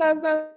so.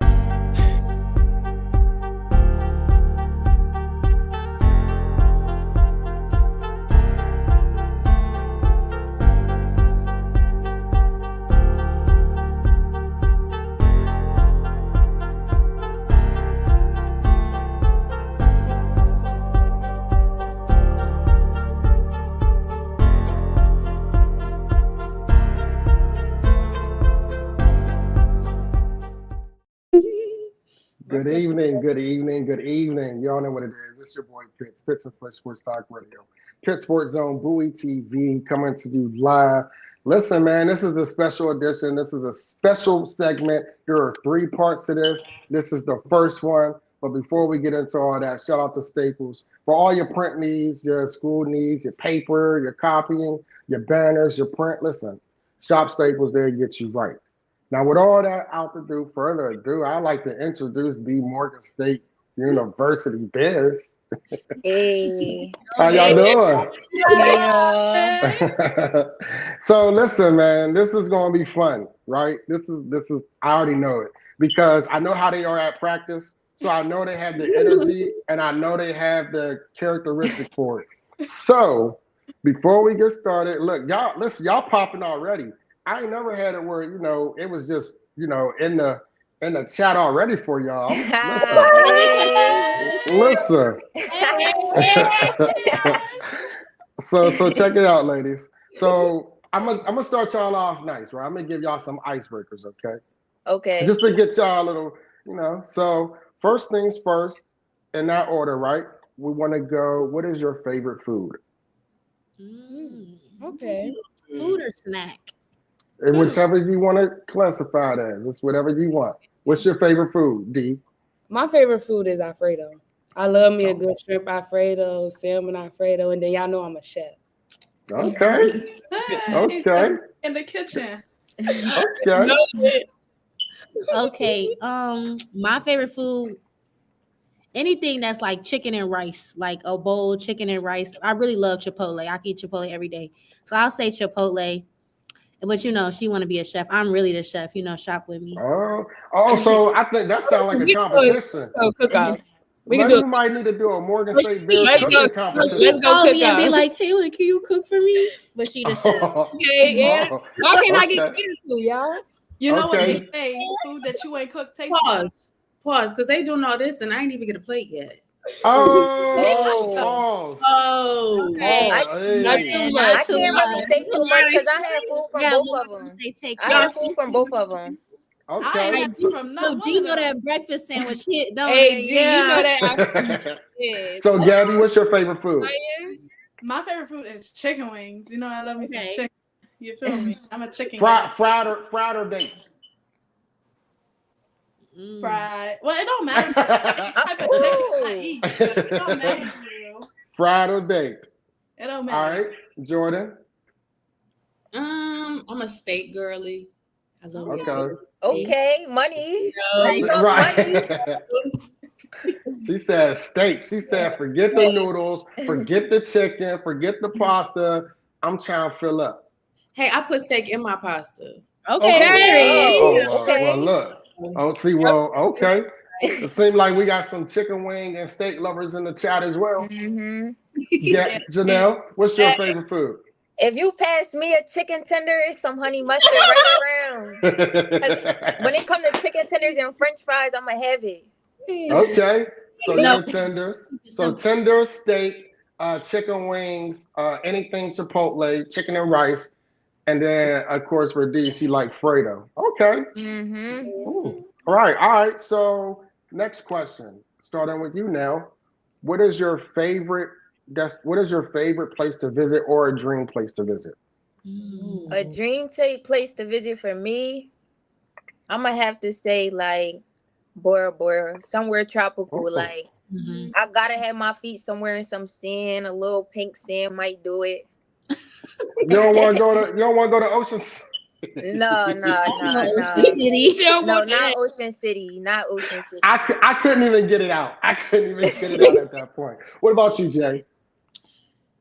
Good evening, good evening, good evening. Y'all know what it is. It's your boy Pitts and Push Sports Talk Radio. Pitt Sports Zone, Bowie TV, coming to you live. Listen, man, this is a special edition. This is a special segment. There are 3 parts to this. This is the first one. But before we get into all that, shout out to Staples for all your print needs, your school needs, your paper, your copying, your banners, your print. Listen, shop Staples there get you right. Now, with all that out to do, further ado, I'd like to introduce the Morgan State University Bears. Hey. How y'all doing? Yeah. So listen, man, this is gonna be fun, right? This is I already know it because I know how they are at practice. So I know they have the energy and I know they have the characteristic for it. So before we get started, look, y'all listen, y'all popping already. I ain't never had it where, it was just, in the chat already for y'all. Listen. So check it out, ladies. So I'm gonna start y'all off nice, right? I'm gonna give y'all some icebreakers, okay? Okay. Just to get y'all a little, So first things first, in that order, right? We want to go. What is your favorite food? Okay. Food or snack? And whichever you want to classify it as. It's whatever you want. What's your favorite food, D? My favorite food is Alfredo. I love me a good shrimp Alfredo, salmon Alfredo, and then y'all know I'm a chef. So. Okay. Okay. In the kitchen. Okay. Okay. My favorite food, anything that's like chicken and rice, like a bowl chicken and rice. I really love Chipotle. I can eat Chipotle every day. So I'll say Chipotle. But she want to be a chef. I'm really the chef. Shop with me. Oh, so I think that sounds like a competition. Cook-off. Maybe we might need to do a Morgan State Bears cooking competition. She call me and be like, Taylor, can you cook for me? But she the chef. Okay, and why can't I get catered to, y'all? You know what they say? Food that you ain't cooked tastes Pause, because they doing all this and I ain't even get a plate yet. Oh, okay. I can't really say too much because I have food from both of them. I have food from both of them. Okay. So Gino, that breakfast sandwich hit, don't Hey, it? G, you know that. So, Gabby, what's your favorite food? My favorite food is chicken wings. You know I love me some chicken. You feel me? I'm a chicken. Fried or baked? Fried. Well, it don't matter. Type of chicken I eat. It don't matter. Fried or baked? It don't matter. All right, Jordan. I'm a steak girly. I love Okay, money. Right. She said steak. She said forget the noodles, forget the chicken, forget the pasta. I'm trying to fill up. Hey, I put steak in my pasta. Okay. Well, look. Okay. It seems like we got some chicken wing and steak lovers in the chat as well. Mm-hmm. Yeah, Janelle, what's your favorite food? If you pass me a chicken tender, some honey mustard right around. When it comes to chicken tenders and French fries, I'ma have it. Okay. So your tenders. So tender steak, chicken wings, anything Chipotle, chicken and rice. And then, of course, for D, she like Fredo. Okay. Mm-hmm. All right. So next question, starting with you now. What is your favorite place to visit or a dream place to visit? A dream place to visit for me, I'm gonna have to say like Bora Bora, somewhere tropical. Like I gotta have my feet somewhere in some sand. A little pink sand might do it. You don't want to go to Ocean No, not Ocean City. Not Ocean City. I couldn't even get it out. I couldn't even get it out at that point. What about you, Jay?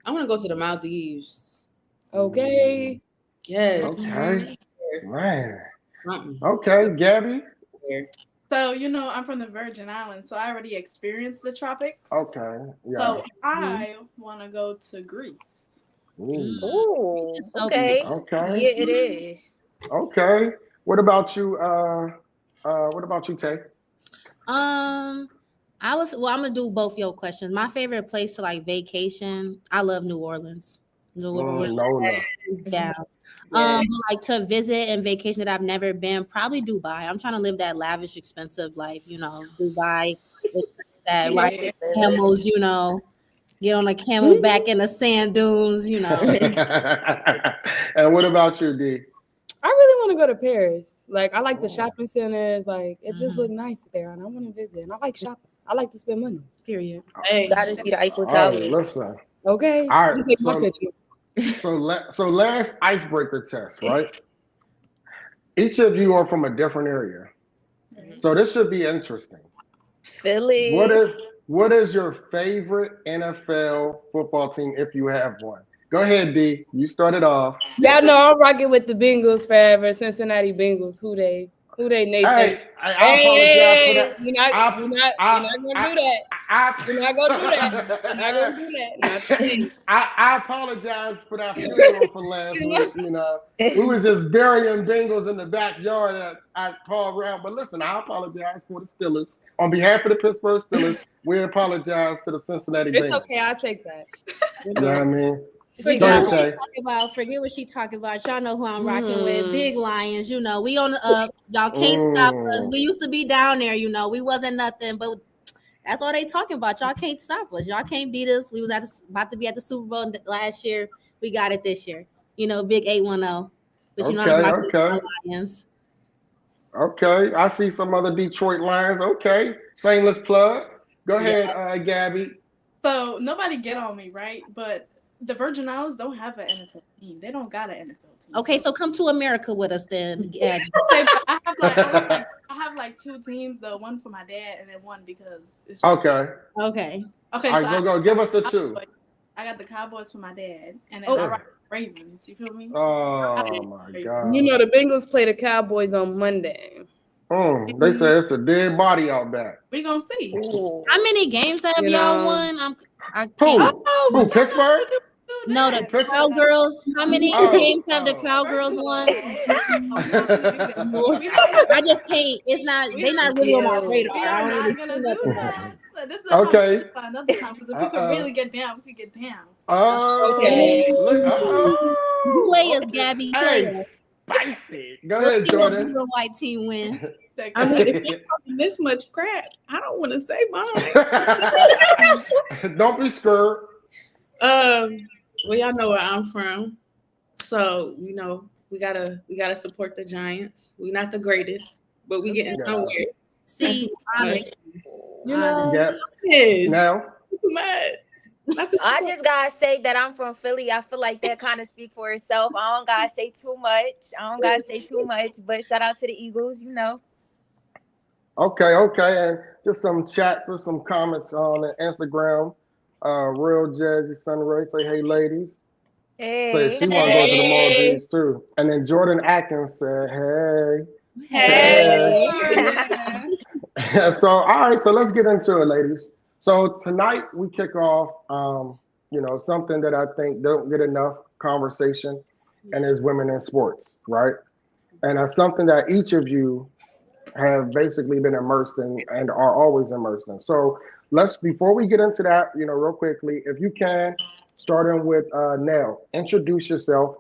I want to go to the Maldives. Okay. Yes. Okay. Man. Okay, Gabby. there. So, I'm from the Virgin Islands, so I already experienced the tropics. Okay. Yeah. So I want to go to Greece. Ooh. Ooh, It's so okay. Okay. Yeah, it is. Okay. What about you? What about you, Tay? I'm gonna do both your questions. My favorite place to like vacation, I love New Orleans. New Orleans Nola. is down. Yeah. But like to visit and vacation that I've never been, probably Dubai. I'm trying to live that lavish, expensive life, Dubai with that right Yeah. camels, get on a camel back in the sand dunes, And what about you, D? I really want to go to Paris. Like I like the shopping centers. Like it just look nice there, and I want to visit. And I like shopping. I like to spend money. Period. Hey, Gotta see the Eiffel All Tower. right, listen. Okay. All right, You take my picture. So last icebreaker test, right? Each of you are from a different area, so this should be interesting. Philly. What is your favorite NFL football team if you have one? Go ahead, D. You started off. Y'all know I'm rocking with the Bengals forever. Cincinnati Bengals. Who they nation? Hey, I apologize for that. You're not gonna do that. You're not gonna do that. You're not gonna do that. Not today. I apologize for that funeral from last week. We was just burying Bengals in the backyard at Paul Brown. But listen, I apologize for the Steelers. On behalf of the Pittsburgh Steelers, we apologize to the Cincinnati Bengals. It's okay. I'll take that. You know what I mean? Forget Go ahead, what she Tay. talking about. Forget what she talking about. Y'all know who I'm rocking with. Big Lions. We on the up. Y'all can't stop us. We used to be down there. We wasn't nothing, but that's all they talking about. Y'all can't stop us. Y'all can't beat us. We was about to be at the Super Bowl last year. We got it this year. Big 8-1-0. But I'm rocking with my Lions. Okay, I see some other Detroit Lions. Okay, shameless plug. Go ahead, Gabby. So nobody get on me, right? But the Virgin Islands don't have an NFL team. They don't got an NFL team. Okay, so come to America with us then. Yeah. Okay, but I have like two teams though. One for my dad and then one because it's just, Okay. Okay. All right, go. Give us the two. I got the Cowboys for my dad, and then Okay. I rock the Ravens. You feel me? Oh my God. The Bengals play the Cowboys on Monday. They say it's a dead body out back. We gonna see. Ooh. How many games have y'all won? I Who? can't. Who? Pittsburgh? No, the Cowgirls. How many games have the Cowgirls won? I just can't. It's not. They're not really on my radar. I don't really see nothing about them. So this is Okay. a conversation for another time because if we could really get down, we could get down. Oh, Okay. look, Play us, Gabby. Play us. Spicy. Go We'll ahead, see what Jordan. blue and white team win. I mean, if you're talking this much crap, I don't want to say mine. Don't be scared. Well, y'all know where I'm from, so we gotta support the Giants. We're not the greatest, but we getting somewhere. See, honest. Yeah. Yes. Now. Too much. I just gotta say that I'm from Philly. I feel like that kind of speak for itself. I don't gotta say too much. But shout out to the Eagles. Okay, and just some chat for some comments on Instagram. Real Jazzy Sunray say, "Hey, ladies." Hey. So she want to go to the Maldives too. And then Jordan Atkins said, "Hey." So all right, so let's get into it, ladies. So tonight we kick off, something that I think don't get enough conversation, and is women in sports, right? And that's something that each of you have basically been immersed in and are always immersed in. So before we get into that, real quickly, if you can, starting with Nell, introduce yourself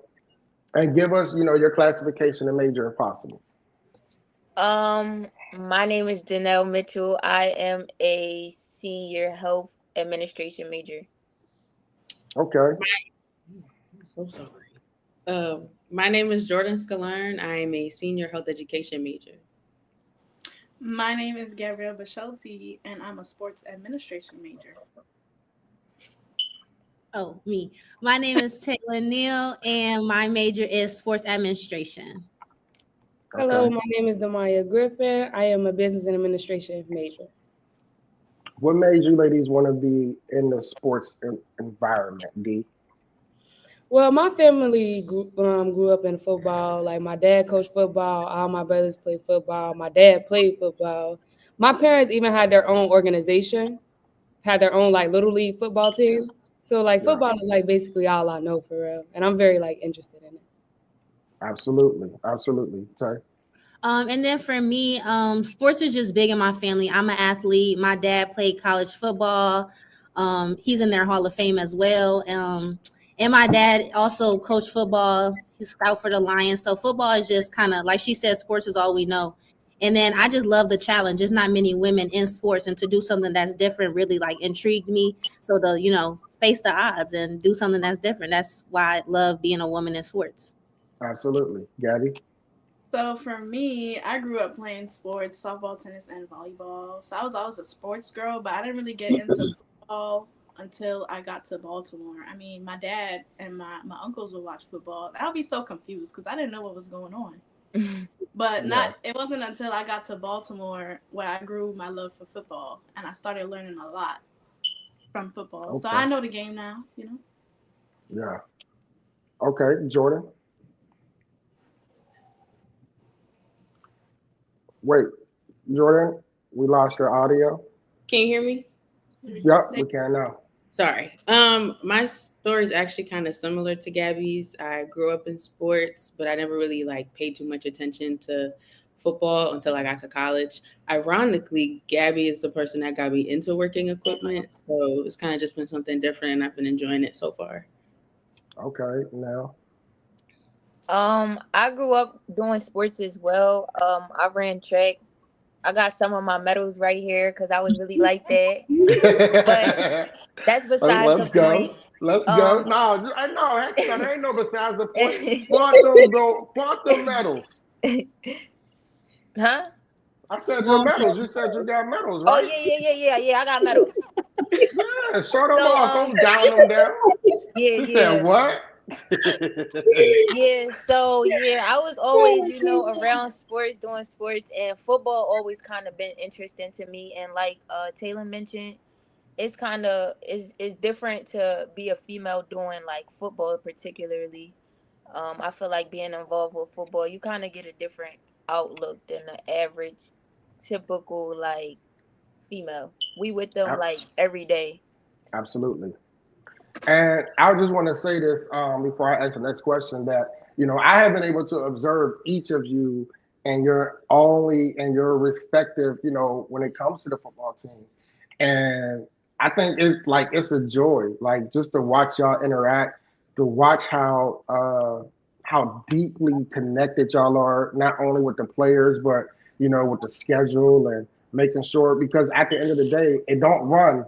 and give us, your classification and major if possible. My name is Janelle Mitchell. I am a senior health administration major. Okay. I'm so sorry. My name is Jordan Scalern. I am a senior health education major. My name is Gabrielle Bashelti, and I'm a sports administration major. Oh, me. My name is Taylor Neal, and my major is sports administration. Hello, my name is Damaya Griffin. I am a business and administration major. What made you ladies want to be in the sports environment, D? Well, my family grew up in football. Like my dad coached football. All my brothers played football. My dad played football. My parents even had their own organization, had their own like little league football team. So like Yeah, football is like basically all I know for real, and I'm very like interested in it. absolutely, absolutely. Tay. And then for me, sports is just big in my family. I'm an athlete. My dad played college football. He's in their Hall of Fame as well. And my dad also coached football. He's scout for the Lions. So football is just kind of like she said, sports is all we know. And then I just love the challenge. There's not many women in sports, and to do something that's different really like intrigued me. So to face the odds and do something that's different. That's why I love being a woman in sports. Absolutely, Gabby. So for me, I grew up playing sports, softball, tennis, and volleyball. So I was always a sports girl, but I didn't really get into football until I got to Baltimore. I mean, my dad and my uncles would watch football. I'll be so confused because I didn't know what was going on. But it wasn't until I got to Baltimore where I grew my love for football, and I started learning a lot from football. So Okay. I know the game now, Yeah. Okay, Jordan. Wait, Jordan, we lost your audio. Can you hear me? Yep, we can now. Sorry. My story is actually kind of similar to Gabby's. I grew up in sports, but I never really like paid too much attention to football until I got to college. Ironically, Gabby is the person that got me into working equipment. So it's kind of just been something different, and I've been enjoying it so far. Okay, now. I grew up doing sports as well. I ran track. I got some of my medals right here because I was really like that. But that's besides Let's the go. point. Let's go. No, I know. Heck, there ain't no besides the point. Flaunt them medals. Huh? I said your medals. You said you got medals, Oh right? yeah. I got medals. Yeah, show them So, off. Don't down them down. Yeah, She said what? Yeah, so I was always, around sports, doing sports, and football always kind of been interesting to me. And like Taylor mentioned, it's kind of it's different to be a female doing like football, particularly. I feel like being involved with football, you kind of get a different outlook than the average, typical like female. We with them like every day. Absolutely. And I just want to say this before I ask the next question that, I have been able to observe each of you and your respective, when it comes to the football team. And I think it's a joy, like just to watch y'all interact, to watch how deeply connected y'all are, not only with the players, but, with the schedule and making sure, because at the end of the day, it don't run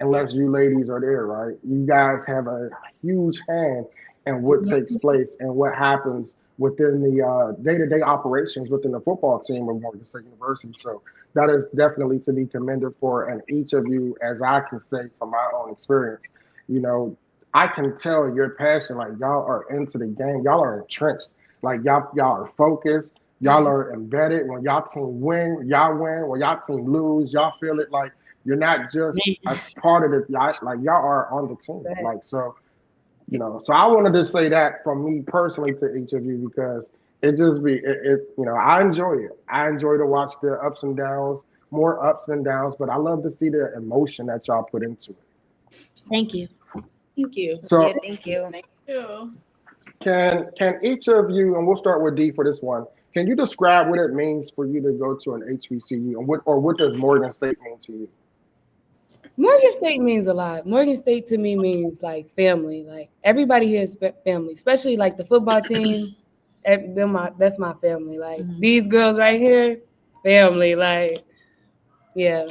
unless you ladies are there, right? You guys have a huge hand in what takes place and what happens within the day-to-day operations within the football team of Morgan State University. So that is definitely to be commended for. And each of you, as I can say from my own experience, I can tell your passion. Like y'all are into the game. Y'all are entrenched. Like y'all are focused. Y'all are embedded. When y'all team win, y'all win. When y'all team lose, y'all feel it. Like you're not just a part of it. Like y'all are on the team. Like so, So I wanted to say that from me personally to each of you because it just I enjoy it. I enjoy to watch the ups and downs, more ups and downs, but I love to see the emotion that y'all put into it. Thank you. Thank you. So Yeah, thank you. Ew. can each of you, and we'll start with D for this one. Can you describe what it means for you to go to an HBCU, and what does Morgan State mean to you? Morgan State means a lot. Morgan State to me means like family. Like everybody here is family, especially like the football team. That's my family. Like these girls right here, family. Like, yeah.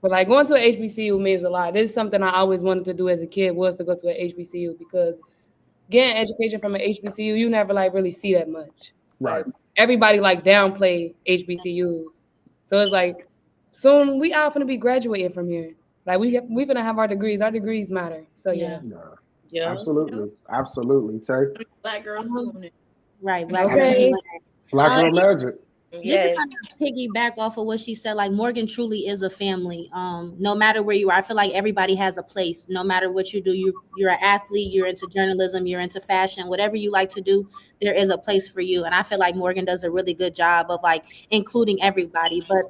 But like going to an HBCU means a lot. This is something I always wanted to do as a kid, was to go to an HBCU, because getting education from an HBCU, you never like really see that much. Right. Like, everybody like downplay HBCUs. So it's like soon we all finna be graduating from here. Like we finna have our degrees. Our degrees matter. So yeah. Yeah. Absolutely. Tay. Black girls doing it. Right. Black Okay. girl. Black girl magic. Just to Yes. kind of piggyback off of what she said, like Morgan truly is a family. No matter where you are, I feel like everybody has a place. No matter what you do, you're an athlete, you're into journalism, you're into fashion, whatever you like to do, there is a place for you. And I feel like Morgan does a really good job of like including everybody. But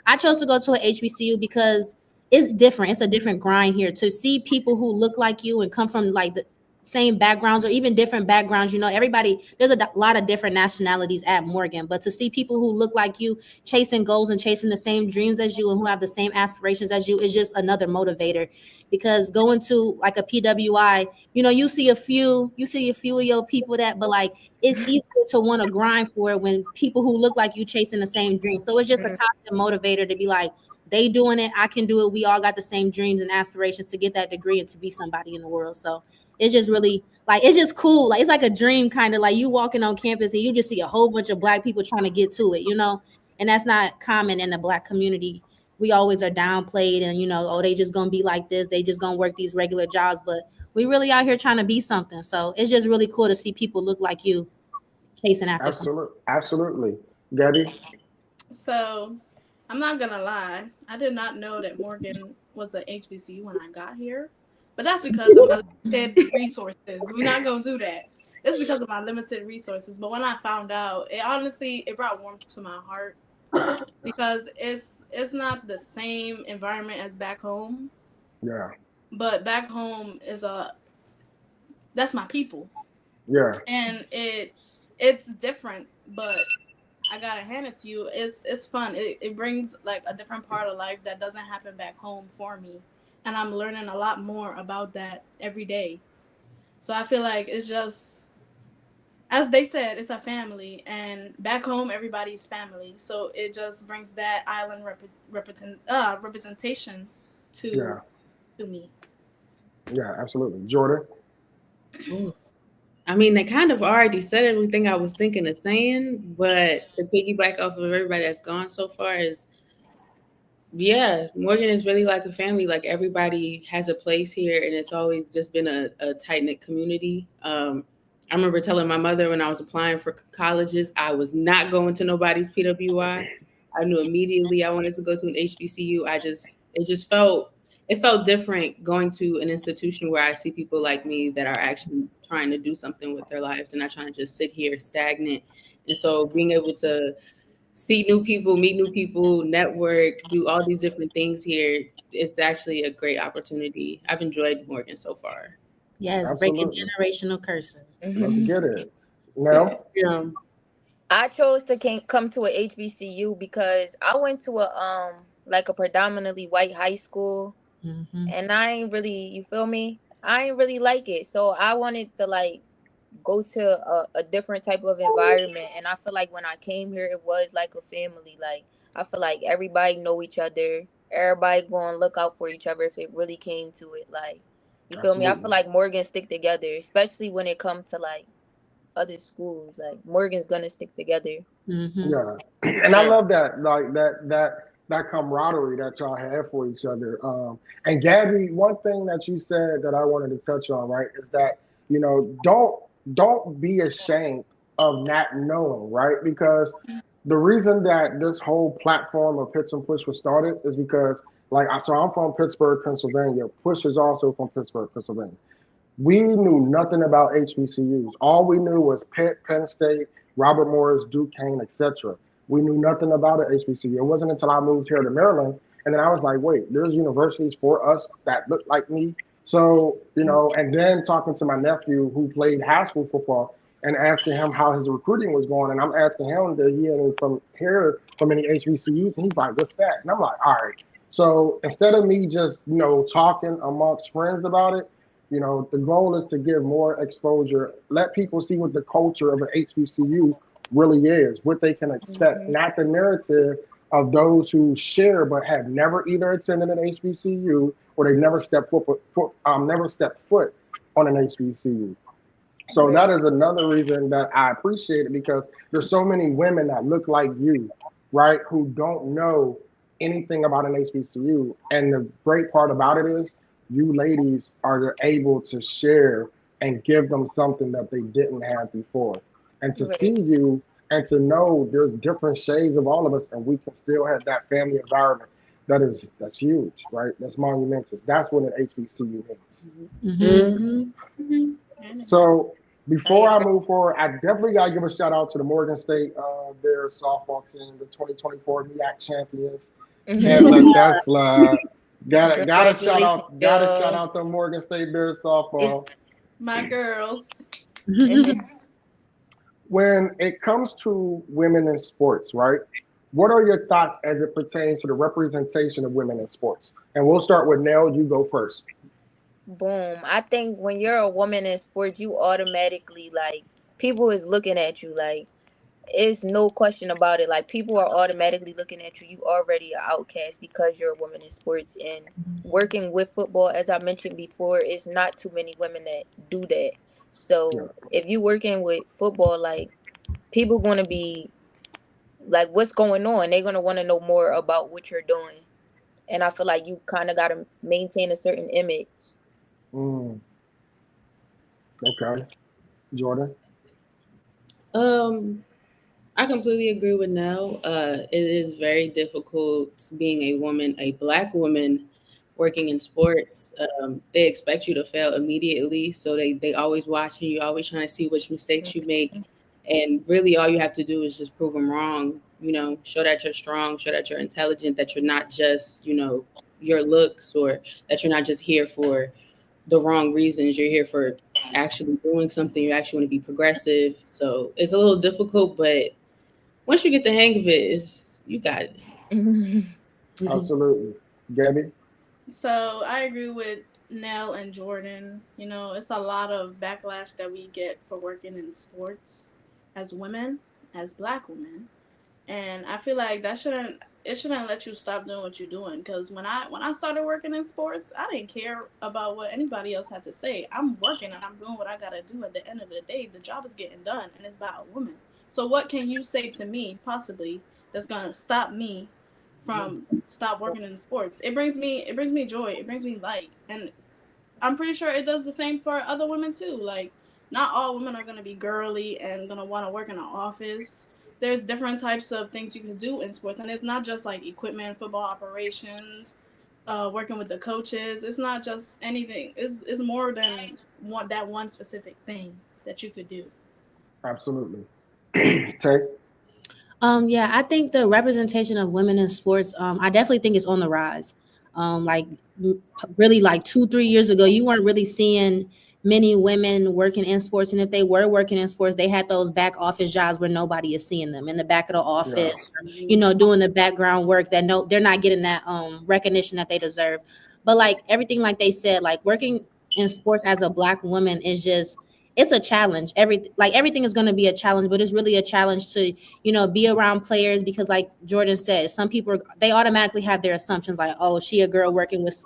I chose to go to a HBCU because it's different. It's a different grind here to see people who look like you and come from like the same backgrounds or even different backgrounds. You know, everybody, there's a lot of different nationalities at Morgan, but to see people who look like you chasing goals and chasing the same dreams as you and who have the same aspirations as you is just another motivator. Because going to like a PWI, you know, you see a few of your people that, but like it's easier to want to grind for it when people who look like you chasing the same dream. So it's just a constant motivator to be like, they doing it, I can do it. We all got the same dreams and aspirations to get that degree and to be somebody in the world. So it's just really like, it's just cool. Like, it's like a dream, kind of like you walking on campus and you just see a whole bunch of Black people trying to get to it, you know, and that's not common in the Black community. We always are downplayed and, you know, oh, they just going to be like this. They just going to work these regular jobs, but we really out here trying to be something. So it's just really cool to see people look like you chasing after something. Absolutely. Gabby? So I'm not gonna lie, I did not know that Morgan was an HBCU when I got here, but that's because of my limited resources. We're not gonna do that. It's because of my limited resources. But when I found out, it brought warmth to my heart because it's not the same environment as back home. Yeah. But back home that's my people. Yeah. And it's different, but I gotta hand it to you. It's fun. It brings like a different part of life that doesn't happen back home for me, and I'm learning a lot more about that every day. So I feel like it's just, as they said, it's a family, and back home everybody's family. So it just brings that island representation to me. Yeah, absolutely. Jordan? Ooh. I mean, they kind of already said everything I was thinking of saying, but to piggyback off of everybody that's gone so far is, yeah, Morgan is really like a family. Like everybody has a place here, and it's always just been a tight-knit community. I remember telling my mother when I was applying for colleges, I was not going to nobody's PWI. I knew immediately I wanted to go to an HBCU. It felt different going to an institution where I see people like me that are actually trying to do something with their lives and not trying to just sit here stagnant. And so being able to see new people, meet new people, network, do all these different things here, it's actually a great opportunity. I've enjoyed Morgan so far. Yes, breaking generational curses. Let's get it. Now? Yeah. I chose to come to a HBCU because I went to a like a predominantly white high school. And I ain't really, you feel me? I ain't really like it. So I wanted to like go to a different type of environment. And I feel like when I came here, it was like a family. Like I feel like everybody know each other. Everybody going to look out for each other if it really came to it. Like, you feel me? I feel like Morgan stick together, especially when it comes to like other schools. Like Morgan's gonna stick together. Yeah, and I love that, like that camaraderie that y'all have for each other. And Gabby, one thing that you said that I wanted to touch on, right, is that, you know, don't be ashamed of not knowing, right? Because the reason that this whole platform of Pitts and Push was started is because, like, so I'm from Pittsburgh, Pennsylvania. Push is also from Pittsburgh, Pennsylvania. We knew nothing about HBCUs. All we knew was Pitt, Penn State, Robert Morris, Duquesne, etc. We knew nothing about an HBCU. It wasn't until I moved here to Maryland, and then I was like, wait, there's universities for us that look like me. So, you know, and then talking to my nephew who played high school football and asking him how his recruiting was going, and I'm asking him that he hadn't from any HBCUs, and he's like, what's that? And I'm like, all right. So instead of me just, you know, talking amongst friends about it, you know, the goal is to give more exposure, let people see what the culture of an HBCU really is, what they can expect, not the narrative of those who share but have never either attended an HBCU or they never stepped foot on an HBCU. So that is another reason that I appreciate it, because there's so many women that look like you, right, who don't know anything about an HBCU. And the great part about it is you ladies are able to share and give them something that they didn't have before. And to see you and to know there's different shades of all of us, and we can still have that family environment. That's huge, right? That's monumental. That's what an HBCU means. So before I move forward, I definitely gotta give a shout out to the Morgan State their softball team, the 2024 MEAC champions. And look, that's gotta shout out to Morgan State Bears softball. My girls. When it comes to women in sports, right? What are your thoughts as it pertains to the representation of women in sports? And we'll start with Nell. You go first. Boom. I think when you're a woman in sports, you automatically like people is looking at you like it's no question about it. Like people are automatically looking at you. You already are outcast because you're a woman in sports and working with football, as I mentioned before, it's not too many women that do that. So if you working with football, like people gonna be like, what's going on? They're gonna want to know more about what you're doing. And I feel like you kind of gotta maintain a certain image. Okay, Jordan. I completely agree with Nell. It is very difficult being a woman, a Black woman working in sports. They expect you to fail immediately. So they always watching you, always trying to see which mistakes you make. And really all you have to do is just prove them wrong, show that you're strong, show that you're intelligent, that you're not just, your looks, or that you're not just here for the wrong reasons. You're here for actually doing something. You actually want to be progressive. So it's a little difficult, but once you get the hang of it, you got it. Absolutely. Gabby? So I agree with Nell and Jordan. It's a lot of backlash that we get for working in sports as women, as Black women. And I feel like it shouldn't let you stop doing what you're doing. Because when I started working in sports, I didn't care about what anybody else had to say. I'm working and I'm doing what I gotta do. At the end of the day, the job is getting done, and it's about a woman. So what can you say to me, possibly, that's gonna stop me from stop working in sports? It brings me joy. It brings me light, and I'm pretty sure it does the same for other women too. Like, not all women are gonna be girly and gonna want to work in an office. There's different types of things you can do in sports, and it's not just like equipment, football operations, working with the coaches. It's not just anything. It's more than one specific thing that you could do. Absolutely. Tay? Yeah, I think the representation of women in sports, I definitely think it's on the rise. Really, like 2-3 years ago, you weren't really seeing many women working in sports, and if they were working in sports, they had those back office jobs where nobody is seeing them in the back of the office, doing the background work that they're not getting that recognition that they deserve. But like everything, like they said, like working in sports as a Black woman is just, it's a challenge. Everything is going to be a challenge, but it's really a challenge to, be around players, because like Jordan said, some people, they automatically have their assumptions like, oh, she a girl working with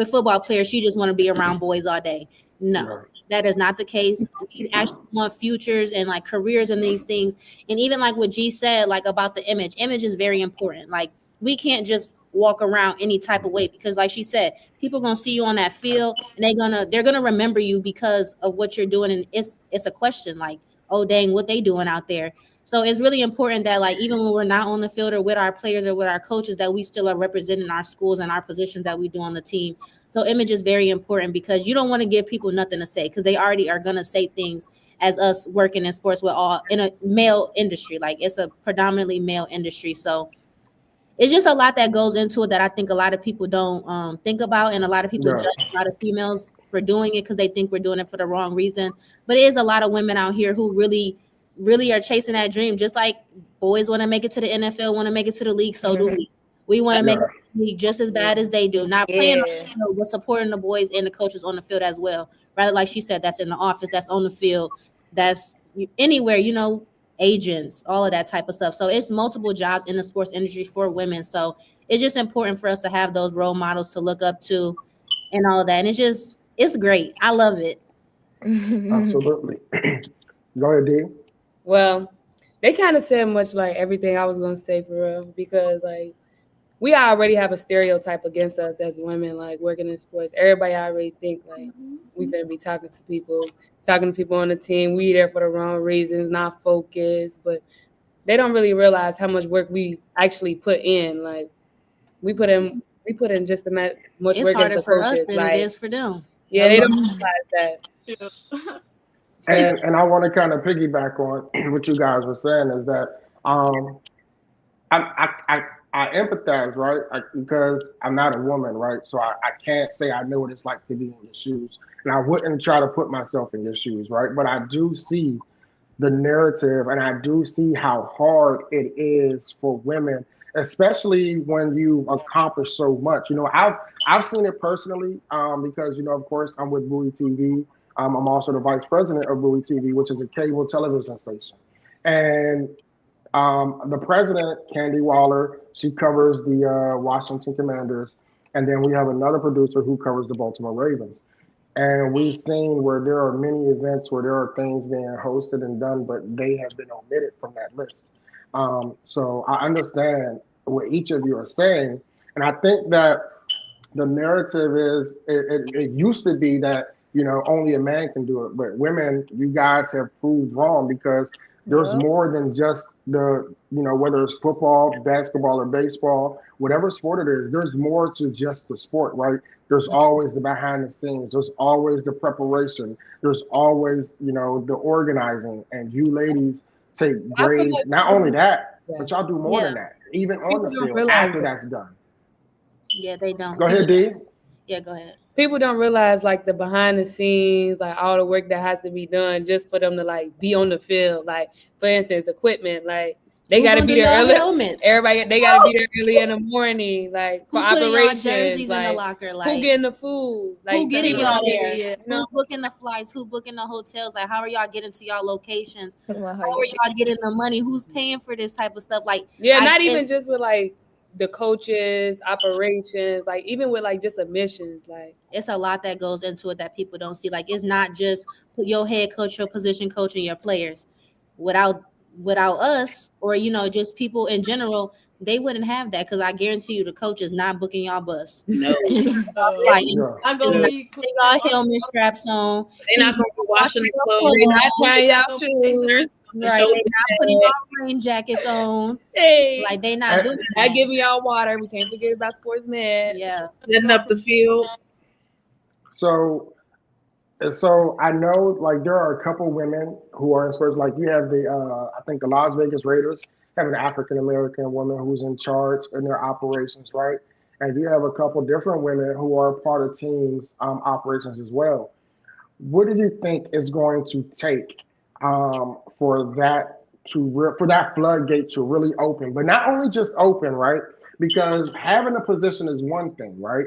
football players, she just want to be around boys all day. No, that is not the case. We actually want futures and like careers in these things. And even like what G said, like about the image is very important. Like we can't just walk around any type of way, because like she said, people gonna see you on that field and they're gonna remember you because of what you're doing. And it's a question like, oh dang, what they doing out there? So it's really important that like even when we're not on the field or with our players or with our coaches, that we still are representing our schools and our positions that we do on the team. So image is very important, because you don't want to give people nothing to say, because they already are going to say things as us working in sports in a male industry. Like it's a predominantly male industry. So it's just a lot that goes into it that I think a lot of people don't think about, and a lot of people judge a lot of females for doing it because they think we're doing it for the wrong reason. But it is a lot of women out here who really, really are chasing that dream. Just like boys want to make it to the NFL, want to make it to the league, so do we. We want to make it to the league just as bad as they do. Not playing, we're supporting the boys and the coaches on the field as well. Rather, like she said, that's in the office, that's on the field, that's anywhere, agents, all of that type of stuff. So it's multiple jobs in the sports industry for women. So it's just important for us to have those role models to look up to and all of that. And it's great. I love it. Absolutely. Go ahead, Dee. Well, they kind of said much like everything I was going to say for real, because like we already have a stereotype against us as women, like working in sports. Everybody already think like we finna be talking to people on the team. We there for the wrong reasons, not focused. But they don't really realize how much work we actually put in. Like we put in just as much It's work as harder the for us coaches. than Like it is for them. yeah, they don't realize that. Yeah. So, And I want to kind of piggyback on what you guys were saying is that I empathize, right? Because I'm not a woman, right? So I can't say I know what it's like to be in your shoes, and I wouldn't try to put myself in your shoes, right? But I do see the narrative, and I do see how hard it is for women, especially when you accomplish so much. You know, I've seen it personally because of course, I'm with Bowie TV. I'm also the vice president of Bowie TV, which is a cable television station, and the president, Candy Waller, she covers the Washington Commanders, and then we have another producer who covers the Baltimore Ravens. And we've seen where there are many events where there are things being hosted and done, but they have been omitted from that list. So I understand what each of you are saying, and I think that the narrative is it used to be that only a man can do it, but women, you guys have proved wrong because there's Yep. more than just the whether it's football, basketball, or baseball, whatever sport it is. There's more to just the sport, right? There's always the behind the scenes. There's always the preparation. There's always the organizing, and you ladies take I feel great. like Not only that, yeah, but y'all do more than that, even on people the don't field realize after that. that's done. Yeah, they don't. Go ahead, D. Yeah, go ahead. People don't realize like the behind the scenes, like all the work that has to be done just for them to like be on the field. Like for instance, equipment, like they Who got to gonna be do there y'all early. helmets? Everybody, they got to be there early in the morning, like for Who putting y'all operations. jerseys in the Like locker? who Like getting the food? Like who getting people y'all don't get there? it, Yeah. you know? Who's booking the flights? Who booking the hotels? Like how are y'all getting to y'all locations? Talking about How how are you- y'all getting the money? Who's paying for this type of stuff? Like Yeah, I not even guess- just with like the coaches, operations, like even with like just admissions, like it's a lot that goes into it that people don't see. Like it's not just your head coach, your position coach, and your players. Without us, or just people in general, they wouldn't have that because I guarantee you the coach is not booking y'all bus. No, Like Yeah. I go Yeah. leave. putting y'all helmet straps on. they're not gonna be washing the clothes. they not tying y'all Right. shoes. Right, Show they're not putting y'all rain jackets on. Hey, Like they not doing not that. giving y'all water. We can't forget about sports med. Yeah. setting up the field. So, so I know like there are a couple women who are in sports. Like you have the I think the Las Vegas Raiders have an African American woman who's in charge in their operations, right? And you have a couple different women who are part of teams operations as well. What do you think is going to take for that for that floodgate to really open? But not only just open, right? Because having a position is one thing, right?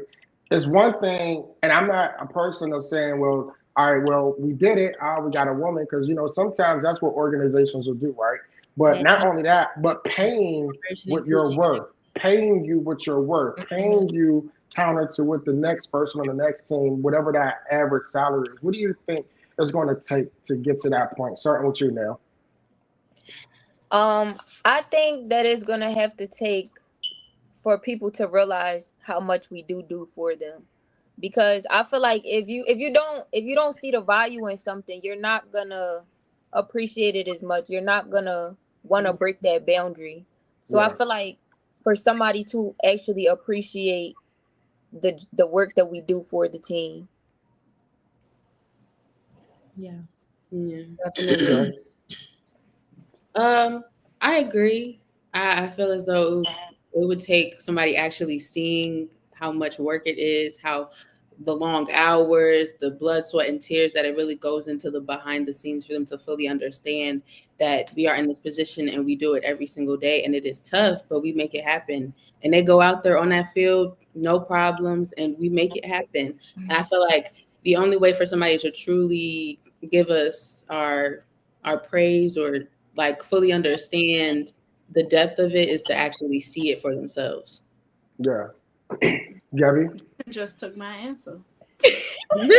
It's one thing, and I'm not a person of saying, well, all right, well, we did it. We got a woman, because sometimes that's what organizations will do, right? But Yeah. not only that, but paying what you're worth, paying you what you're worth, paying you counter to what the next person on the next team, whatever that average salary is. What do you think is going to take to get to that point? Starting with you now. I think that it's gonna have to take for people to realize how much we do for them, because I feel like if you don't see the value in something, you're not gonna appreciate it as much. You're not gonna want to break that boundary. So I Yeah. feel like for somebody to actually appreciate the work that we do for the team. Yeah. Yeah. Definitely. Okay. I agree. I feel as though it would take somebody actually seeing how much work it is, how the long hours, the blood, sweat, and tears that it really goes into the behind the scenes for them to fully understand that we are in this position and we do it every single day. And it is tough, but we make it happen. And they go out there on that field, no problems, and we make it happen. And I feel like the only way for somebody to truly give us our praise or like fully understand the depth of it is to actually see it for themselves. Yeah. Gabby? Just took my answer. Jordan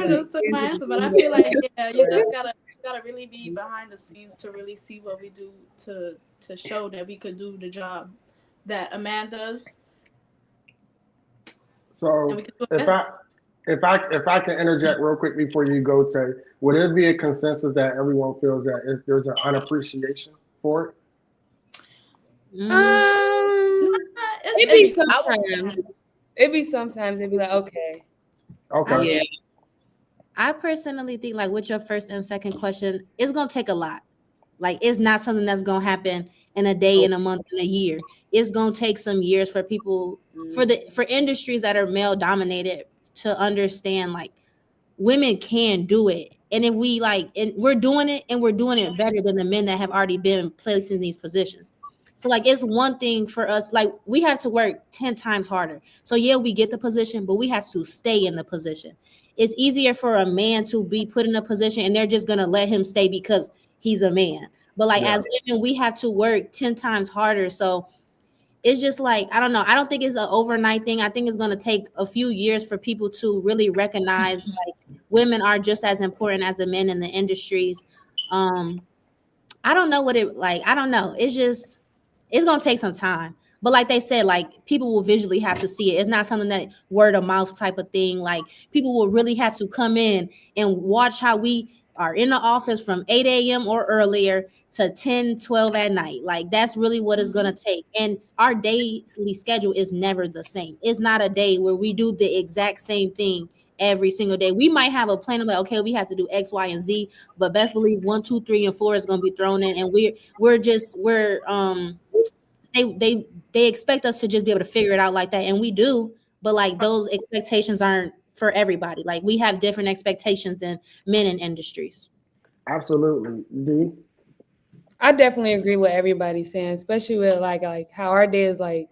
just took my answer, but I feel like you just gotta really be behind the scenes to really see what we do to show that we could do the job that a man does, and So we could do it if better. If I can interject real quick before you go, Tay, would it be a consensus that everyone feels that if there's an unappreciation for it? Mm, It's It be every sometimes. It be sometimes. It be like, okay. Okay. Yeah. I personally think like with your first and second question, it's gonna take a lot. Like it's not something that's gonna happen in a day, in a month, in a year. It's gonna take some years for people for industries that are male dominated to understand like women can do it. And if we like and we're doing it and we're doing it better than the men that have already been placed in these positions. So like it's one thing for us, like we have to work 10 times harder. So yeah, we get the position, but we have to stay in the position. It's easier for a man to be put in a position and they're just gonna let him stay because he's a man. But like Yeah. as women, we have to work 10 times harder. So it's just like I don't know. I don't think it's an overnight thing. I think it's going to take a few years for people to really recognize like women are just as important as the men in the industries. Um, I don't know what it like. I don't know. It's going to take some time. But like they said, like people will visually have to see it. It's not something that word of mouth type of thing. Like people will really have to come in and watch how we are in the office from 8 a.m. or earlier to 10, 12 at night. Like that's really what it's going to take. And our daily schedule is never the same. It's not a day where we do the exact same thing every single day. We might have a plan of like, okay, we have to do X, Y, and Z, but best believe 1, 2, 3, and 4 is going to be thrown in. And they expect us to just be able to figure it out like that. And we do, but like those expectations aren't for everybody. Like we have different expectations than men in industries. Absolutely. D. I definitely agree with everybody saying, especially with like how our day is like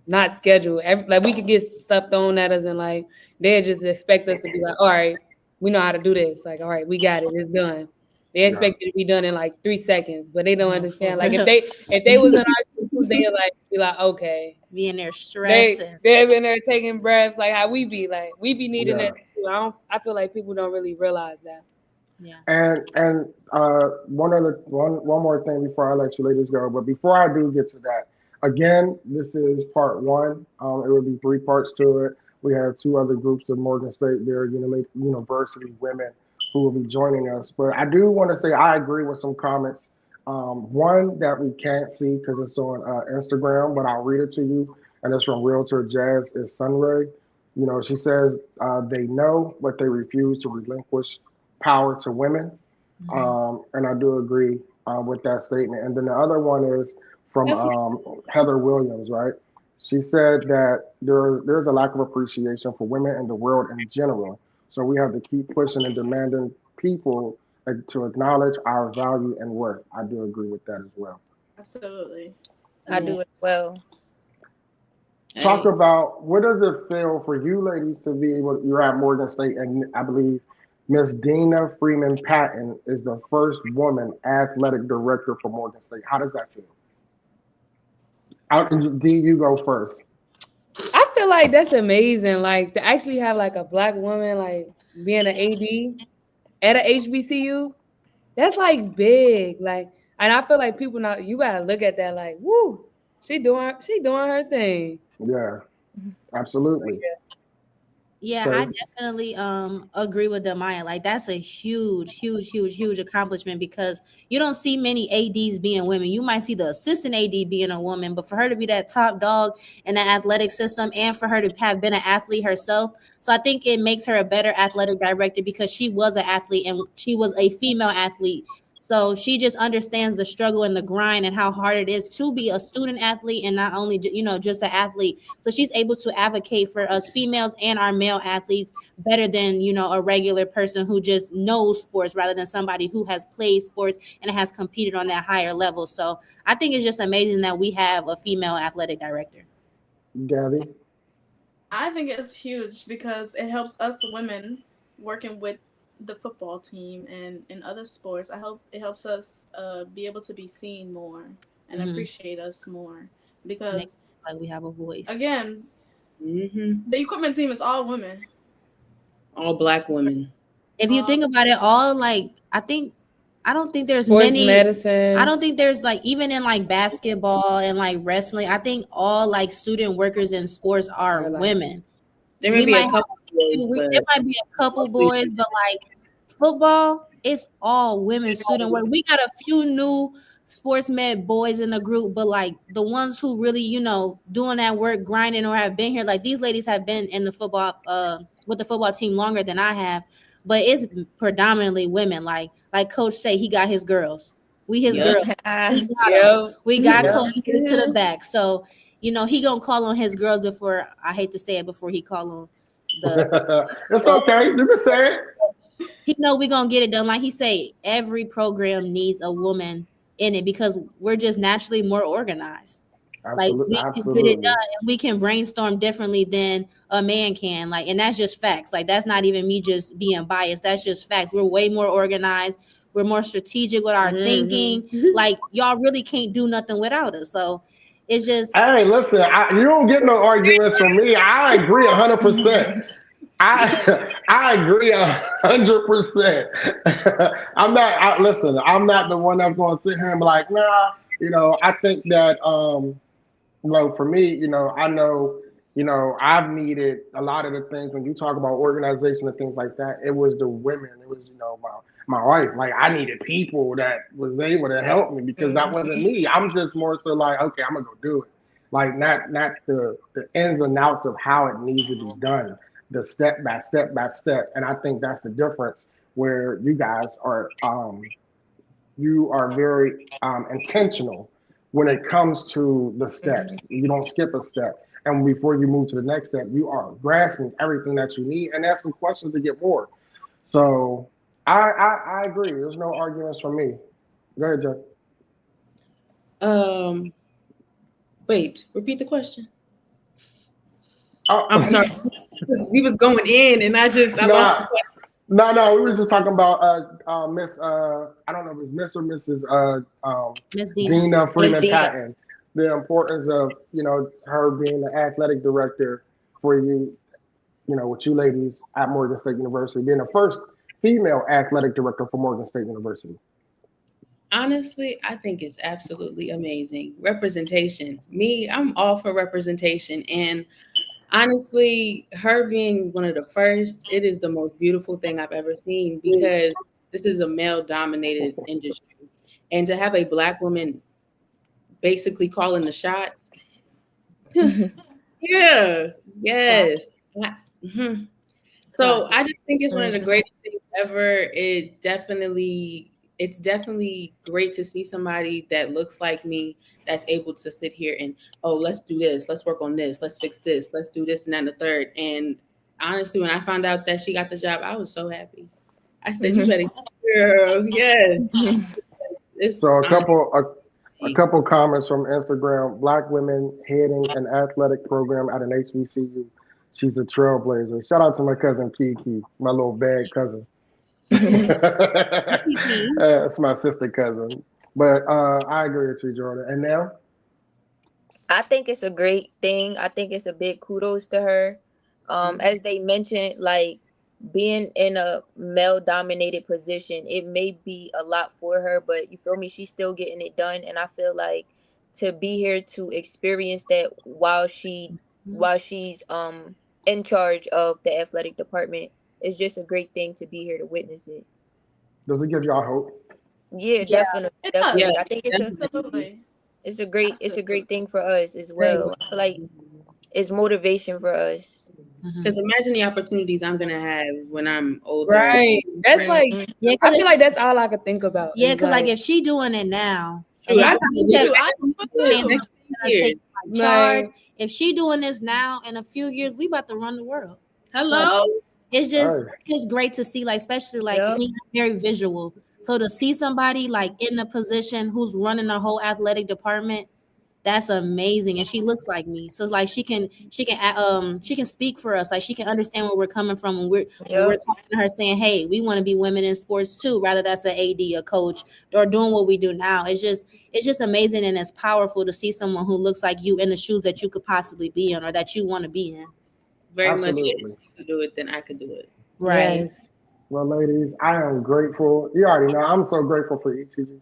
not scheduled. Like we could get stuff thrown at us and like they just expect us to be like, all right, we know how to do this. Like, all right, we got it. It's done. They expect it to be done in like 3 seconds, but they don't understand. Like if they was in our shoes, they'd like be like, okay. Being there stressing. They've been there taking breaths like how we be. Like we be needing Yeah. that too. I feel like people don't really realize that. Yeah. And one more thing before I let you ladies go. But before I do get to that, again, this is part one. It will be 3 parts to it. We have 2 other groups of Morgan State there, University women who will be joining us. But I do want to say I agree with some comments. One that we can't see because it's on Instagram, but I'll read it to you. And it's from Realtor Jazz is Sunray. She says they know, but they refuse to relinquish power to women. And I do agree with that statement. And then the other one is from Heather Williams, right? She said that there's a lack of appreciation for women in the world in general. So we have to keep pushing and demanding people to acknowledge our value and worth. I do agree with that as well. Absolutely. I do as well. Talk about what does it feel for you ladies to be able, you're at Morgan State, and I believe Miss Dina Freeman Patton is the first woman athletic director for Morgan State. How does that feel? D, you go first. I feel like that's amazing. Like to actually have like a black woman like being an AD at a HBCU, that's like big. Like, and I feel like people now you gotta look at that like, woo, she doing her thing. Yeah, absolutely. Yeah, So- I definitely agree with Demaya. Like that's a huge accomplishment because you don't see many ADs being women. You might see the assistant AD being a woman, but for her to be that top dog in the athletic system and for her to have been an athlete herself, so I think it makes her a better athletic director because she was an athlete and she was a female athlete. So she just understands the struggle and the grind and how hard it is to be a student athlete and not only, just an athlete. So she's able to advocate for us females and our male athletes better than, a regular person who just knows sports rather than somebody who has played sports and has competed on that higher level. So I think it's just amazing that we have a female athletic director. Gabby? I think it's huge because it helps us women working with the football team and in other sports. It helps us be able to be seen more and appreciate us more because like we have a voice. Again, the equipment team is all women, all black women. If you think about it, I don't think there's sports many medicine. I don't think there's like even in like basketball and like wrestling. I think all like student workers in sports are women. There may be a couple there might be a couple boys, but like football, it's all women student work. We got a few new sports med boys in the group, but like the ones who really, doing that work, grinding or have been here, like these ladies have been in the football with the football team longer than I have, but it's predominantly women. Like Coach say, he got his girls. We his girls. We got Coach to the back. So, he gonna call on his girls before, I hate to say it, before he call on the it's okay. You can say it. He know we gonna get it done. Like he say, every program needs a woman in it because we're just naturally more organized. Absolutely, like we can get it done and we can brainstorm differently than a man can. Like, and that's just facts. Like, that's not even me just being biased. That's just facts. We're way more organized. We're more strategic with our thinking. Like, y'all really can't do nothing without us. So it's just. Hey, listen, you don't get no arguments from me. I agree 100%. I agree 100%. I'm not the one that's going to sit here and be like, nah. I think that for me, I know, I've needed a lot of the things when you talk about organization and things like that. It was the women. It was, my wife. Like, I needed people that was able to help me because that wasn't me. I'm just more so like, okay, I'm gonna go do it. Like, not the ins and outs of how it needs to be done, the step by step by step. And I think that's the difference where you guys are. You are very intentional when it comes to the steps. You don't skip a step. And before you move to the next step, you are grasping everything that you need and asking questions to get more. So I agree. There's no arguments from me. Go ahead, Joe. Wait, repeat the question. Oh, I'm sorry. We was going in and I lost the question. No, we were just talking about Miss I don't know if it's Miss or Mrs. Miss Dina Freeman Patton. The importance of her being the athletic director for you, with you ladies at Morgan State University, being the first female athletic director for Morgan State University. Honestly, I think it's absolutely amazing. Representation. I'm all for representation. And honestly, her being one of the first, it is the most beautiful thing I've ever seen because this is a male-dominated industry. And to have a Black woman basically calling the shots. Yes. So I just think it's one of the greatest things ever. It's definitely great to see somebody that looks like me that's able to sit here and, let's do this. Let's work on this. Let's fix this. Let's do this and that and the third. And honestly, when I found out that she got the job, I was so happy. I said, you better, girl, yes. So a couple comments from Instagram. Black women heading an athletic program at an HBCU. She's a trailblazer. Shout out to my cousin Kiki, my little bad cousin. It's my sister cousin. But I agree with you, Jordan. And now? I think it's a great thing. I think it's a big kudos to her. As they mentioned, like, being in a male-dominated position, it may be a lot for her, but you feel me? She's still getting it done. And I feel like to be here to experience that while she's in charge of the athletic department, it's just a great thing to be here to witness it. Does it give y'all hope? Yeah, definitely. Yeah, I think it's a great thing for us as well. I feel like it's motivation for us. Because imagine the opportunities I'm gonna have when I'm older. Right. That's like, I feel like that's all I could think about. Yeah, because like if she doing it now, if she doing this now, in a few years, we about to run the world. Hello. So it's great to see, like, especially like me, I'm very visual. So to see somebody like in the position who's running the whole athletic department, that's amazing. And she looks like me. So it's like she can speak for us. Like, she can understand where we're coming from when we're talking to her, saying, hey, we want to be women in sports too, rather that's an AD, a coach, or doing what we do now. It's just amazing, and it's powerful to see someone who looks like you in the shoes that you could possibly be in or that you want to be in. Very much. If you could do it, then I could do it. Right. Yes. Well, ladies, I am grateful. You already know I'm so grateful for each of you.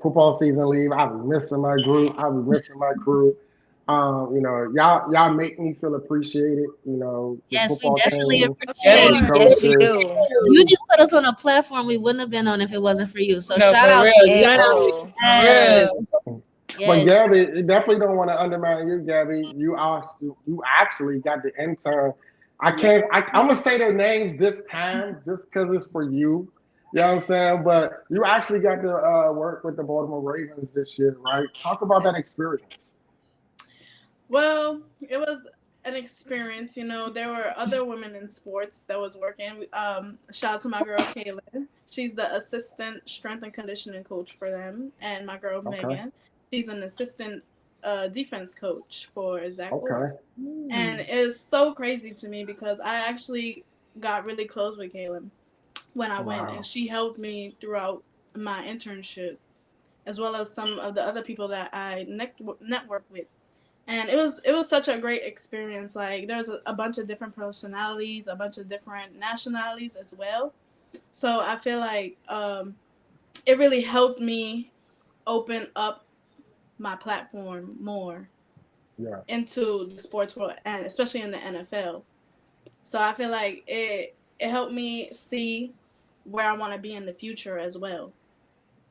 Football season leave. I'll be missing my group. I'll be missing my crew. Y'all make me feel appreciated. The Yes, we football definitely team, appreciate the you. Yes, you coaches. do. You just put us on a platform we wouldn't have been on if it wasn't for you. So No, shout for out real. to you. At Shout out all. for Yes. real. But Yes. Gabby, you definitely don't want to undermine you, Gabby. You actually got the intern. I'm gonna say their names this time just because it's for you. You know what I'm saying? But you actually got to work with the Baltimore Ravens this year, right? Talk about that experience. Well, it was an experience. There were other women in sports that was working. Shout out to my girl Kaylin. She's the assistant strength and conditioning coach for them, and my girl Okay. Megan. She's an assistant defense coach for Zach Okay. Orr. And it's so crazy to me because I actually got really close with Kaylin when I went, and Wow. she helped me throughout my internship, as well as some of the other people that I networked with. And it was such a great experience. Like there's a bunch of different personalities, a bunch of different nationalities as well. So I feel like it really helped me open up my platform more Yeah. into the sports world, and especially in the NFL. So I feel like it helped me see where I want to be in the future as well.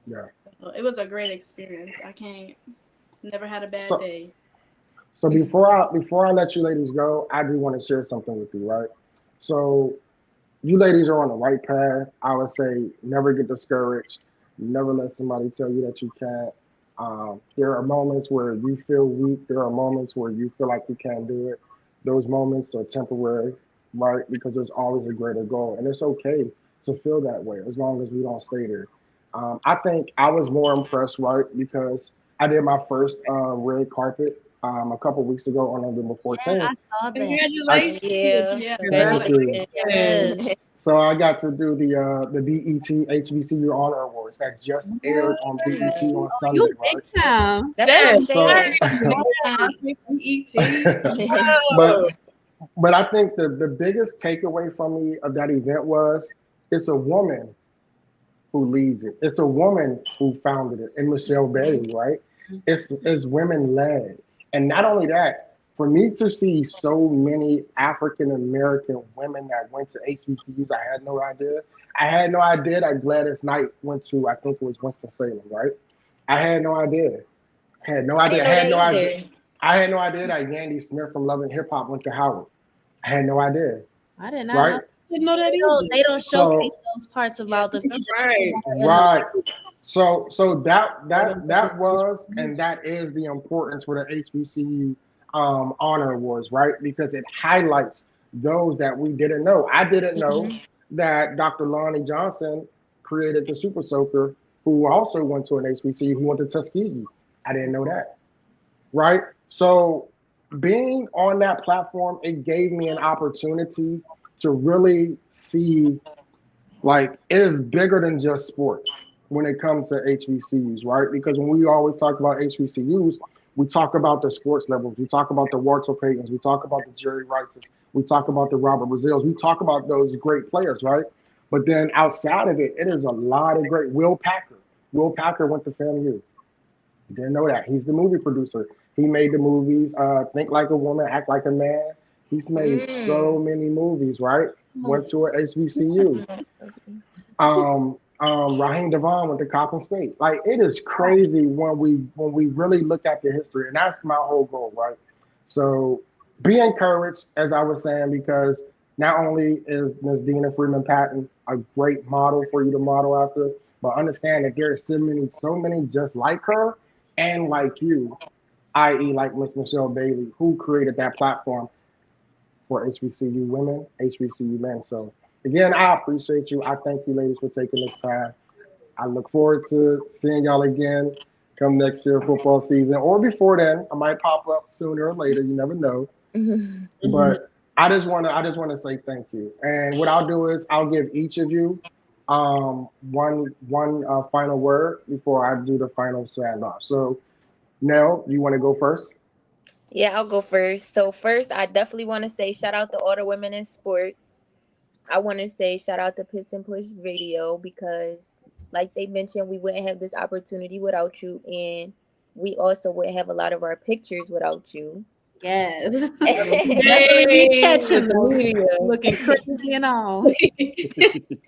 Yeah. So it was a great experience. I can't never had a bad So day. so before I let you ladies go, I do want to share something with you, right? So you ladies are on the right path. I would say never get discouraged. Never let somebody tell you that you can't. There are moments where you feel weak. There are moments where you feel like you can't do it. Those moments are temporary, right? Because there's always a greater goal, and it's okay to feel that way as long as we don't stay there. I think I was more impressed, right? Because I did my first red carpet a couple weeks ago on November Yeah, 14th. I saw that. Congratulations. Yeah. Yeah, Thank you. Congratulations. Yes. So I got to do the BET HBCU Honor Awards that just aired on BET on You Sunday, big right? time. That's what I'm Yes. So, saying. ET. but Oh. but I think the biggest takeaway from me of that event was it's a woman who leads it. It's a woman who founded it, and Michelle Bailey, right? It's women led, and not only that, for me to see so many African American women that went to HBCUs, I had no idea. I had no idea that Gladys Knight went to, I think it was Winston Salem, right? I had no idea. Had no I idea. didn't know that Idea. either. I had no idea that Yandy Smith from Love and Hip Hop went to Howard. I had no idea, I did not right? know. Didn't know that They don't showcase So those parts about the That's future. right. right. So that either. was and that is the importance for the HBCU honor awards, right? Because it highlights those that we didn't know. I didn't know Mhm. that Dr. Lonnie Johnson created the Super Soaker, who also went to an HBCU, who went to Tuskegee. I didn't know that, right? So being on that platform, it gave me an opportunity to really see like it is bigger than just sports when it comes to HBCUs, right? Because when we always talk about HBCUs, we talk about the sports levels, we talk about the Walter Paytons, we talk about the Jerry Rices, we talk about the Robert Brazils, we talk about those great players, right? But then outside of it, it is a lot of great. Will Packer. Will Packer went to FAMU. Didn't know that. He's the movie producer. He made the movies Think Like a Woman, Act Like a Man. He's made so Mm. many movies, right? Went Movie. to a HBCU. Raheem Devon went to Coppin State. Like it is crazy when we really look at the history, and that's my whole goal, right? So be encouraged, as I was saying, because not only is Ms. Dina Freeman Patton a great model for you to model after, but understand that there are so many just like her and like you, i.e., like Miss Michelle Bailey, who created that platform for HBCU women, HBCU men. So again, I appreciate you. I thank you, ladies, for taking this time. I look forward to seeing y'all again come next year football season, or before then. I might pop up sooner or later. You never know. Mhm. But I just want to say thank you. And what I'll do is I'll give each of you one final word before I do the final send off. So Nell, you want to go first? Yeah, I'll go first. So first, I definitely want to say shout out to all the women in sports. I want to say shout out to Pits and Push Radio because, like they mentioned, we wouldn't have this opportunity without you, and we also would have a lot of our pictures without you. Yes. Hey, Definitely be catching with the them. media. Looking crazy and all. We get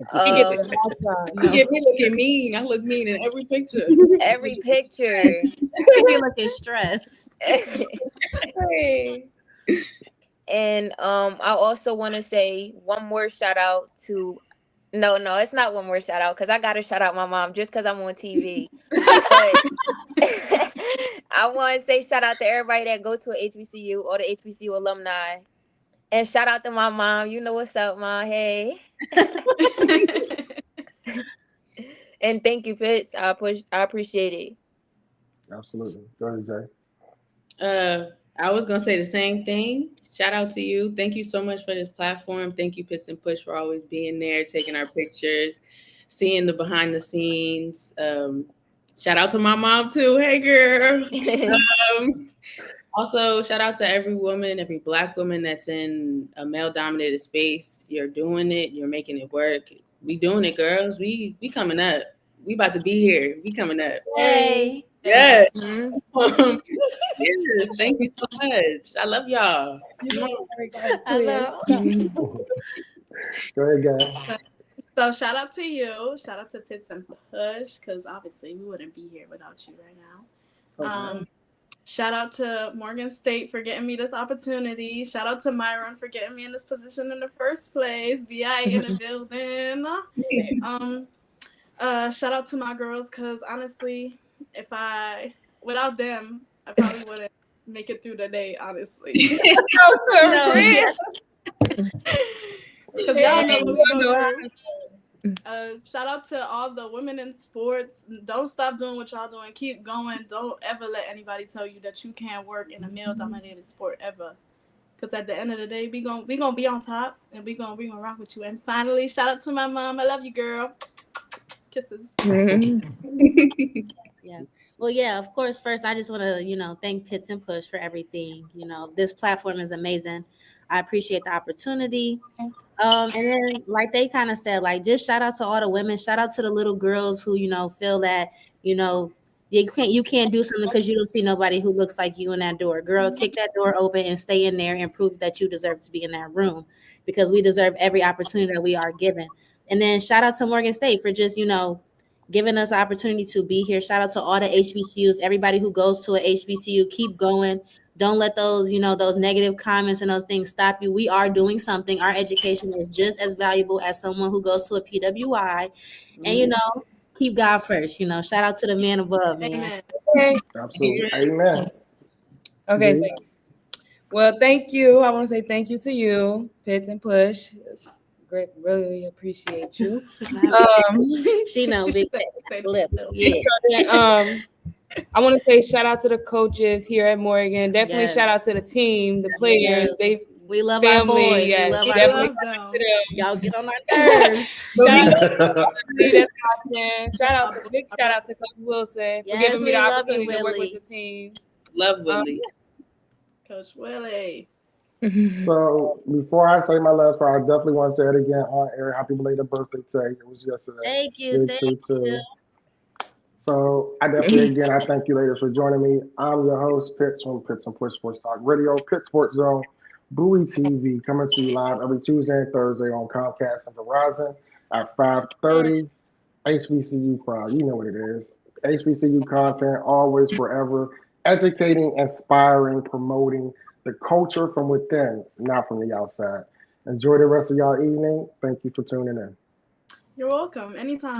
the spotlight. You get me looking mean. I look mean in every picture. Every picture. You be looking stressed. Hey. And I also want to say one more shout out to no, it's not one more shout out because I gotta shout out my mom just because I'm on TV. But I want to say shout out to everybody that go to a HBCU or the HBCU alumni, and shout out to my mom. You know what's up, Mom? Hey, and thank you, Fitz. I appreciate it. Absolutely. Go ahead, Jay. I was gonna say the same thing. Shout out to you. Thank you so much for this platform. Thank you, Pits and Push, for always being there, taking our pictures, seeing the behind the scenes. Shout out to my mom too. Hey, girl. Also, shout out to every woman, every Black woman that's in a male-dominated space. You're doing it. You're making it work. We doing it, girls. We coming up. We about to be here. We coming up. Hey. Yes. Mhm. Yeah, thank you so much. I love y'all. I know. Go ahead, guys. So shout out to you. Shout out to Pits and Push, because obviously we wouldn't be here without you right now. Shout out to Morgan State for getting me this opportunity. Shout out to Myron for getting me in this position in the first place. BI in the building. Shout out to my girls, because honestly, without them, I probably wouldn't make it through the day, honestly. No, yeah. Because y'all know what we go through. Shout out to all the women in sports. Don't stop doing what y'all doing. Keep going. Don't ever let anybody tell you that you can't work in a male-dominated sport ever. Because at the end of the day, we gonna be on top, and we gonna rock with you. And finally, shout out to my mom. I love you, girl. Kisses. Yeah. Well, yeah, of course, first, I just want to, thank Pits and Push for everything. This platform is amazing. I appreciate the opportunity. And then, like they kind of said, like, just shout out to all the women. Shout out to the little girls who, feel that, you can't do something because you don't see nobody who looks like you in that door. Girl, kick that door open and stay in there and prove that you deserve to be in that room, because we deserve every opportunity that we are given. And then shout out to Morgan State for just, giving us the opportunity to be here. Shout out to all the HBCUs, everybody who goes to a HBCU, keep going. Don't let those, those negative comments and those things stop you. We are doing something. Our education is just as valuable as someone who goes to a PWI. And, keep God first. Shout out to the man above, man. Amen. Okay. Absolutely. Amen. Okay. So, well, thank you. I want to say thank you to you, Pits and Push. Great, really appreciate you. She know big little. Yeah. So then, I want to say shout out to the coaches here at Morgan. Definitely shout out to the team, the players. Yes. We love family, our boys. yes, We love our definitely boys. Y'all get on our nerves. Shout out to Coach Wilson for giving me the opportunity to work with the team. Love Willie. Coach Willie. So before I say my last part, I definitely want to say it again on air. Happy belated birthday today. It was yesterday. Thank you. Thank you. So I definitely, again, I thank you ladies for joining me. I'm your host, Pitts from Pits and Push Sports Talk Radio, Pitt Sports Zone, Bowie TV, coming to you live every Tuesday and Thursday on Comcast and Verizon at 5:30. HBCU Pride, you know what it is. HBCU content, always, forever, educating, inspiring, promoting the culture from within, not from the outside. Enjoy the rest of y'all evening. Thank you for tuning in. You're welcome. Anytime.